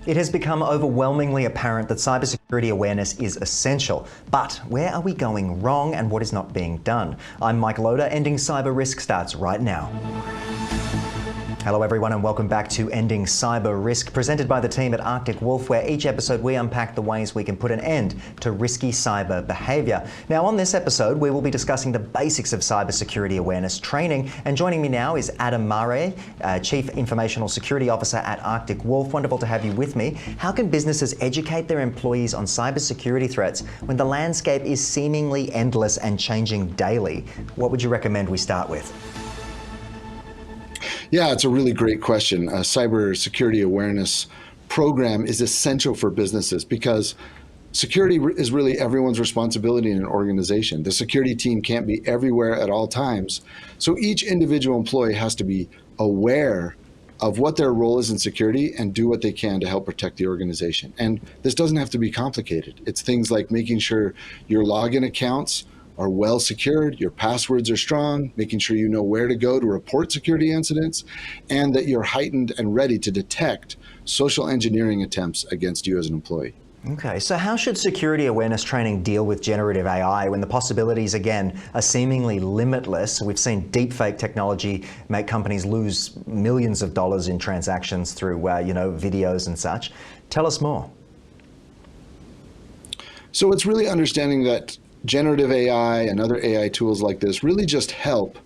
It has become overwhelmingly apparent that cybersecurity awareness is essential. But where are we going wrong and what is not being done? I'm Mike Loader. Ending Cyber Risk starts right now. Hello everyone and welcome back to Ending Cyber Risk, presented by the team at Arctic Wolf, where each episode we unpack the ways we can put an end to risky cyber behaviour. Now on this episode we will be discussing the basics of cybersecurity awareness training, and joining me now is Adam Marrè, Chief Informational Security Officer at Arctic Wolf. Wonderful to have you with me. How can businesses educate their employees on cybersecurity threats when the landscape is seemingly endless and changing daily? What would you recommend we start with? Yeah, it's a really great question. A cybersecurity awareness program is essential for businesses because security is really everyone's responsibility in an organization. The security team can't be everywhere at all times. So each individual employee has to be aware of what their role is in security and do what they can to help protect the organization. And this doesn't have to be complicated. It's things like making sure your login accounts are well secured, your passwords are strong, making sure you know where to go to report security incidents, and that you're heightened and ready to detect social engineering attempts against you as an employee. Okay, so how should security awareness training deal with generative AI when the possibilities, again, are seemingly limitless? We've seen deepfake technology make companies lose millions of dollars in transactions through, videos and such. Tell us more. So it's really understanding that generative AI and other AI tools like this really just help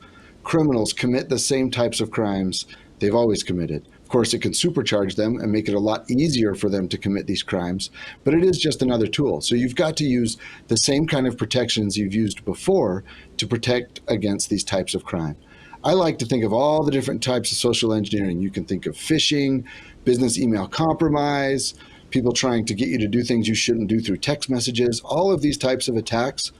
criminals commit the same types of crimes they've always committed. Of course, it can supercharge them and make it a lot easier for them to commit these crimes, but it is just another tool. So you've got to use the same kind of protections you've used before to protect against these types of crime. I like to think of all the different types of social engineering. You can think of phishing, business email compromise, people trying to get you to do things you shouldn't do through text messages. All of these types of attacks,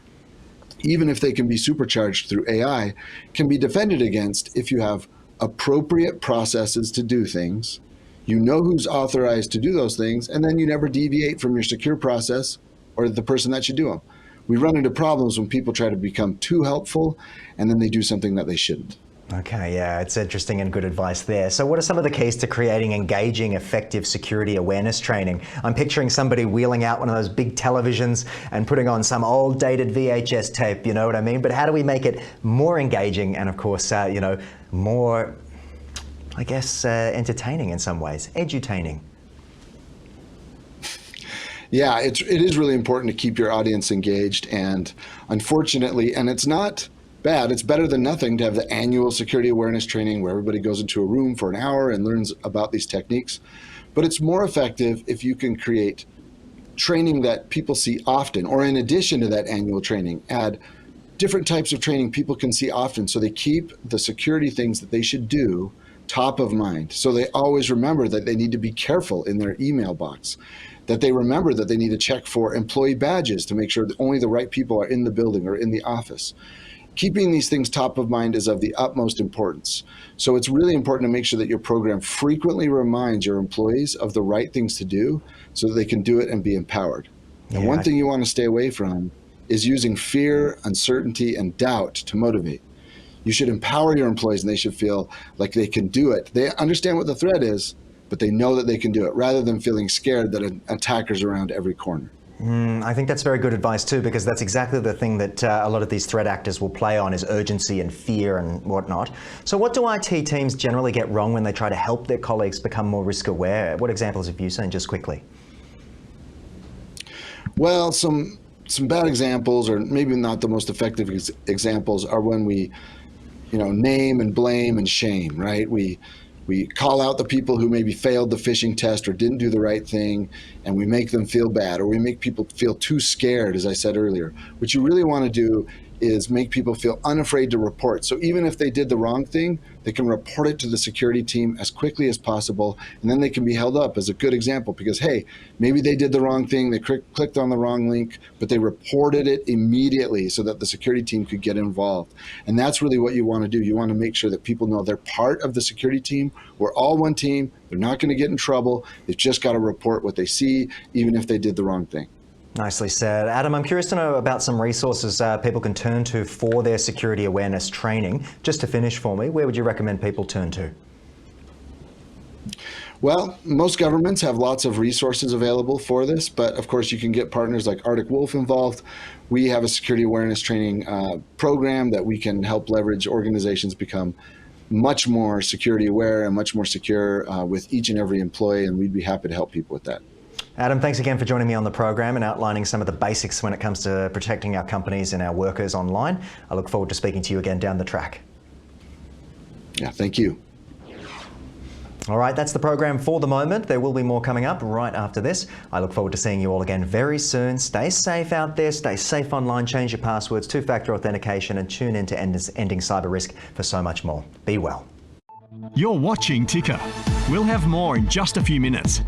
even if they can be supercharged through AI, can be defended against if you have appropriate processes to do things, you know who's authorized to do those things, and then you never deviate from your secure process or the person that should do them. We run into problems when people try to become too helpful and then they do something that they shouldn't. Okay, yeah, it's interesting and good advice there. So what are some of the keys to creating engaging, effective security awareness training? I'm picturing somebody wheeling out one of those big televisions and putting on some old dated VHS tape, you know what I mean? But how do we make it more engaging and of course, more, I guess, entertaining in some ways, edutaining? Yeah, it is really important to keep your audience engaged, and unfortunately, and it's not bad. It's better than nothing to have the annual security awareness training where everybody goes into a room for an hour and learns about these techniques. But it's more effective if you can create training that people see often, or in addition to that annual training, add different types of training people can see often so they keep the security things that they should do top of mind. So they always remember that they need to be careful in their email box, that they remember that they need to check for employee badges to make sure that only the right people are in the building or in the office. Keeping these things top of mind is of the utmost importance. So it's really important to make sure that your program frequently reminds your employees of the right things to do so that they can do it and be empowered. Yeah. And one thing you want to stay away from is using fear, uncertainty, and doubt to motivate. You should empower your employees and they should feel like they can do it. They understand what the threat is, but they know that they can do it, rather than feeling scared that an attacker's around every corner. I think that's very good advice too, because that's exactly the thing that a lot of these threat actors will play on, is urgency and fear and whatnot. So what do IT teams generally get wrong when they try to help their colleagues become more risk aware? What examples have you seen, just quickly? Well, some bad examples, or maybe not the most effective examples, are when we, name and blame and shame, right? We call out the people who maybe failed the phishing test or didn't do the right thing, and we make them feel bad, or we make people feel too scared, as I said earlier. What you really want to do is make people feel unafraid to report. So even if they did the wrong thing, they can report it to the security team as quickly as possible, and then they can be held up as a good example because, hey, maybe they did the wrong thing, they clicked on the wrong link, but they reported it immediately so that the security team could get involved. And that's really what you want to do. You want to make sure that people know they're part of the security team. We're all one team. They're not going to get in trouble. They've just got to report what they see, even if they did the wrong thing. Nicely said. Adam, I'm curious to know about some resources people can turn to for their security awareness training. Just to finish for me, where would you recommend people turn to? Well, most governments have lots of resources available for this, but of course you can get partners like Arctic Wolf involved. We have a security awareness training program that we can help leverage organizations become much more security aware and much more secure with each and every employee, and we'd be happy to help people with that. Adam, thanks again for joining me on the program and outlining some of the basics when it comes to protecting our companies and our workers online. I look forward to speaking to you again down the track. Yeah, thank you. All right, that's the program for the moment. There will be more coming up right after this. I look forward to seeing you all again very soon. Stay safe out there, stay safe online, change your passwords, two-factor authentication, and tune in to Ending Cyber Risk for so much more. Be well. You're watching Ticker. We'll have more in just a few minutes.